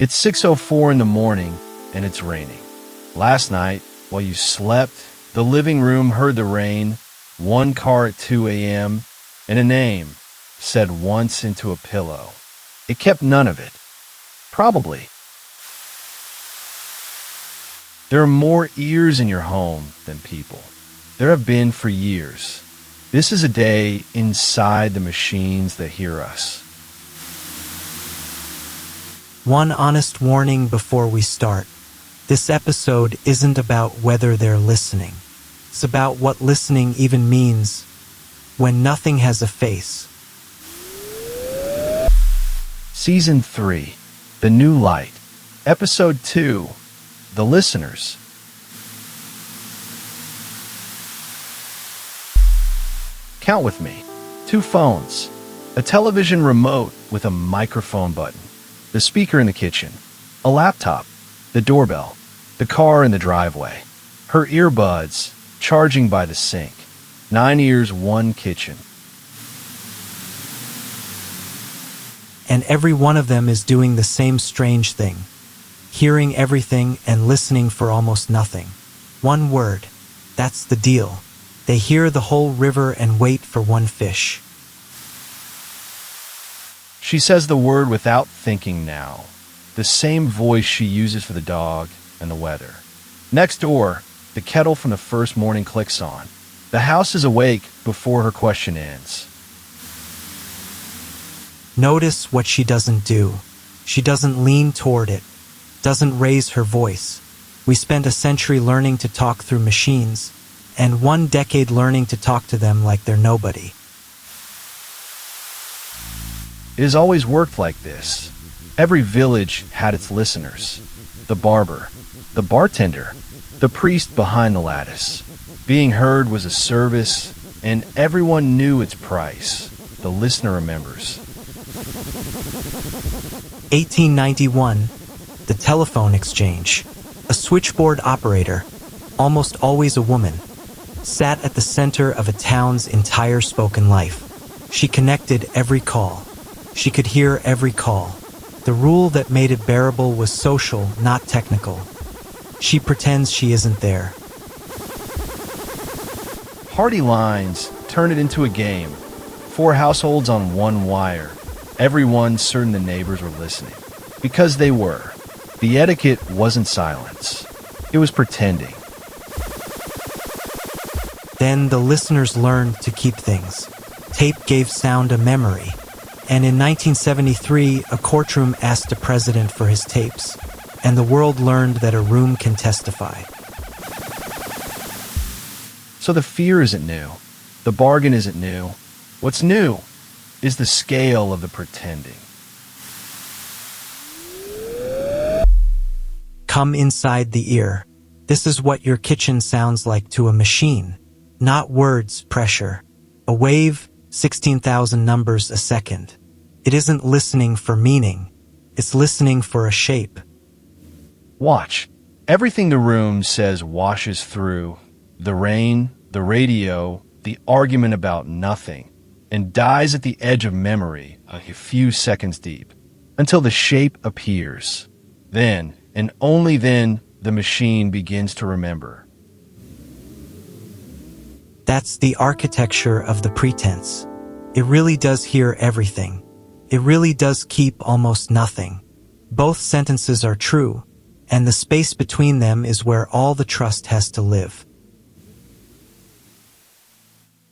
It's 6:04 in the morning and it's raining. Last night, while you slept, the living room heard the rain, one car at 2 a.m., and a name said once into a pillow. It kept none of it. Probably. There are more ears in your home than people. There have been for years. This is a day inside the machines that hear us. One honest warning before we start. This episode isn't about whether they're listening. It's about what listening even means when nothing has a face. Season 3, The New Light. Episode 2, The Listeners. Count with me. 2 phones, a television remote with a microphone button, the speaker in the kitchen, a laptop, the doorbell, the car in the driveway, her earbuds charging by the sink. 9 ears, 1 kitchen. And every one of them is doing the same strange thing. Hearing everything and listening for almost nothing. One word. That's the deal. They hear the whole river and wait for one fish. She says the word without thinking now. The same voice she uses for the dog and the weather. Next door, the kettle from the first morning clicks on. The house is awake before her question ends. Notice what she doesn't do. She doesn't lean toward it, doesn't raise her voice. We spent a century learning to talk through machines, and 1 decade learning to talk to them like they're nobody. It has always worked like this. Every village had its listeners. The barber, the bartender, the priest behind the lattice. Being heard was a service, and everyone knew its price. The listener remembers. 1891, the telephone exchange. A switchboard operator, almost always a woman, sat at the center of a town's entire spoken life. She connected every call. She could hear every call. The rule that made it bearable was social, not technical. She pretends she isn't there. Party lines turn it into a game. 4 households on 1 wire. Everyone certain the neighbors were listening. Because they were. The etiquette wasn't silence. It was pretending. Then the listeners learned to keep things. Tape gave sound a memory. And in 1973, a courtroom asked a president for his tapes. And the world learned that a room can testify. So the fear isn't new. The bargain isn't new. What's new is the scale of the pretending. Come inside the ear. This is what your kitchen sounds like to a machine. Not words, pressure. A wave, 16,000 numbers a second. It isn't listening for meaning. It's listening for a shape. Watch. Everything the room says washes through. The rain, the radio, the argument about nothing, and dies at the edge of memory a few seconds deep, until the shape appears. Then, and only then, the machine begins to remember. That's the architecture of the pretense. It really does hear everything. It really does keep almost nothing. Both sentences are true, and the space between them is where all the trust has to live.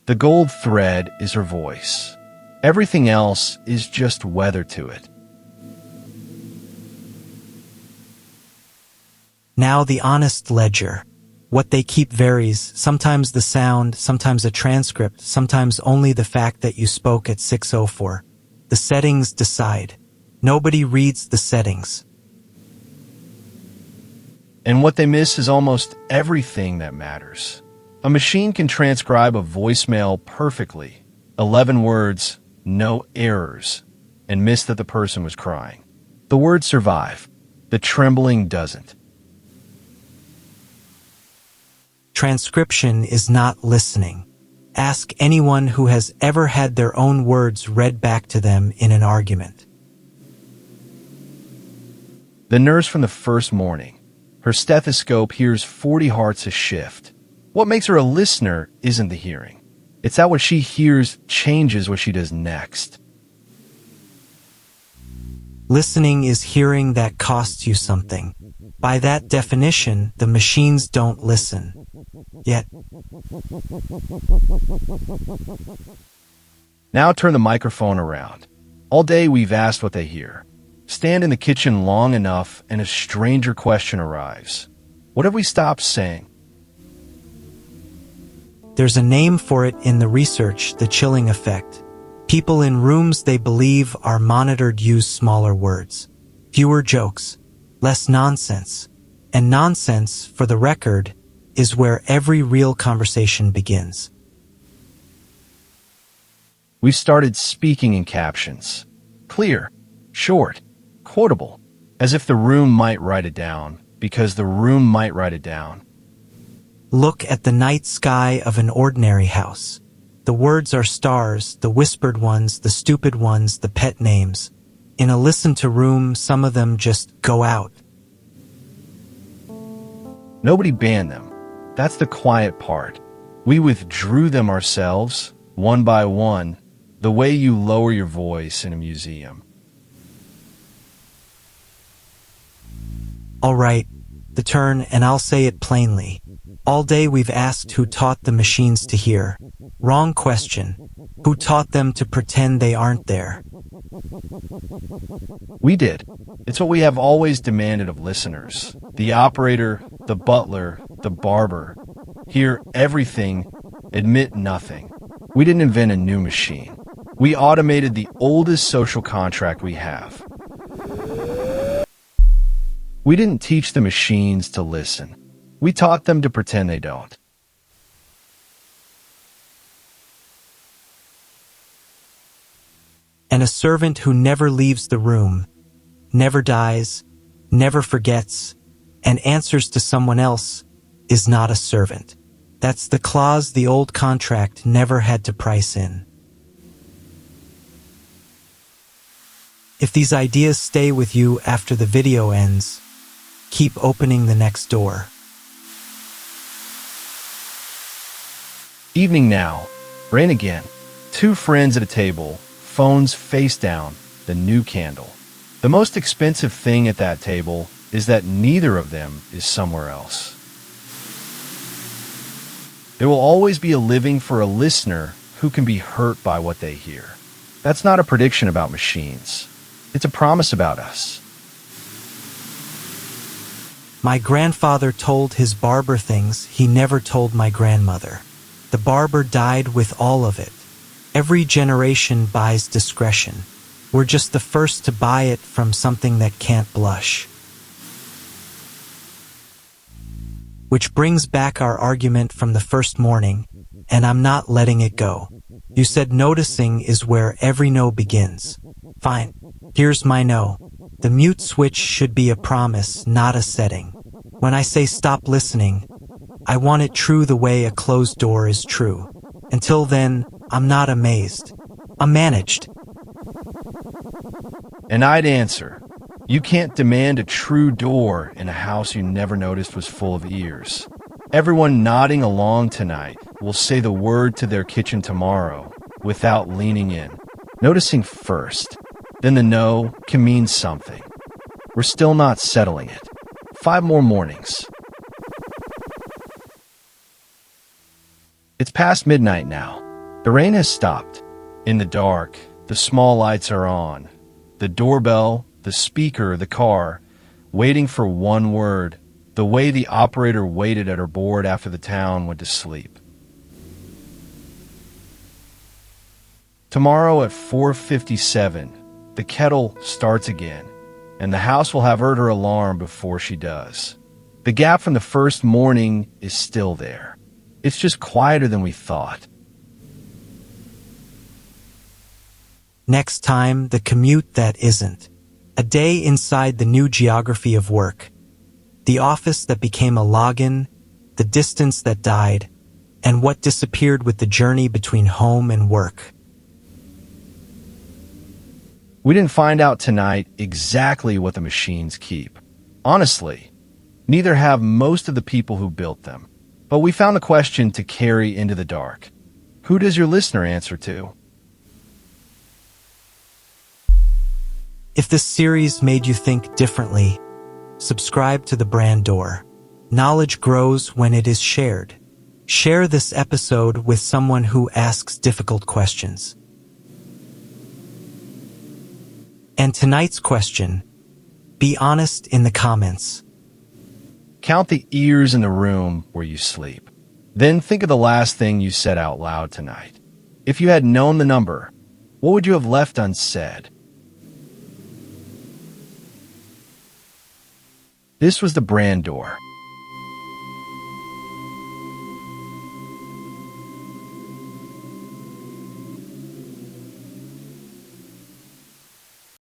The gold thread is her voice. Everything else is just weather to it. Now the honest ledger. What they keep varies, sometimes the sound, sometimes a transcript, sometimes only the fact that you spoke at 6:04. The settings decide. Nobody reads the settings. And what they miss is almost everything that matters. A machine can transcribe a voicemail perfectly. 11 words, no errors, and miss that the person was crying. The words survive. The trembling doesn't. Transcription is not listening. Ask anyone who has ever had their own words read back to them in an argument. The nurse from the first morning. Her stethoscope hears 40 hearts a shift. What makes her a listener isn't the hearing. It's that what she hears changes what she does next. Listening is hearing that costs you something. By that definition, the machines don't listen. Yet. Now turn the microphone around. All day we've asked what they hear. Stand in the kitchen long enough and a stranger question arrives. What have we stopped saying? There's a name for it in the research, the chilling effect. People in rooms they believe are monitored use smaller words, fewer jokes, less nonsense. And nonsense, for the record, is where every real conversation begins. We've started speaking in captions. Clear, short, quotable, as if the room might write it down, because the room might write it down. Look at the night sky of an ordinary house. The words are stars, the whispered ones, the stupid ones, the pet names. In a listen-to room, some of them just go out. Nobody banned them. That's the quiet part. We withdrew them ourselves, one by one, the way you lower your voice in a museum. All right, the turn, and I'll say it plainly. All day we've asked who taught the machines to hear. Wrong question. Who taught them to pretend they aren't there? We did. It's what we have always demanded of listeners. The operator, the butler, the barber. Hear everything, admit nothing. We didn't invent a new machine. We automated the oldest social contract we have. We didn't teach the machines to listen. We taught them to pretend they don't. And a servant who never leaves the room, never dies, never forgets, and answers to someone else is not a servant. That's the clause the old contract never had to price in. If these ideas stay with you after the video ends, keep opening the next door. Evening now. Rain again. Two friends at a table, phones face down, the new candle. The most expensive thing at that table is that neither of them is somewhere else. There will always be a living for a listener who can be hurt by what they hear. That's not a prediction about machines. It's a promise about us. My grandfather told his barber things he never told my grandmother. The barber died with all of it. Every generation buys discretion. We're just the first to buy it from something that can't blush. Which brings back our argument from the first morning, and I'm not letting it go. You said noticing is where every no begins. Fine, here's my no. The mute switch should be a promise, not a setting. When I say stop listening, I want it true the way a closed door is true. Until then, I'm not amazed. I'm managed. And I'd answer, you can't demand a true door in a house you never noticed was full of ears. Everyone nodding along tonight will say the word to their kitchen tomorrow without leaning in. Noticing first, then the no can mean something. We're still not settling it. 5 more mornings. It's past midnight now. The rain has stopped. In the dark, the small lights are on. The doorbell, the speaker, the car, waiting for one word, the way the operator waited at her board after the town went to sleep. Tomorrow at 4:57, the kettle starts again, and the house will have heard her alarm before she does. The gap from the first morning is still there. It's just quieter than we thought. Next time, the commute that isn't. A day inside the new geography of work. The office that became a login, the distance that died, and what disappeared with the journey between home and work. We didn't find out tonight exactly what the machines keep. Honestly, neither have most of the people who built them. But we found a question to carry into the dark. Who does your listener answer to? If this series made you think differently, subscribe to the brand door. Knowledge grows when it is shared. Share this episode with someone who asks difficult questions. And tonight's question, be honest in the comments. Count the ears in the room where you sleep. Then think of the last thing you said out loud tonight. If you had known the number, what would you have left unsaid? This was the brand door.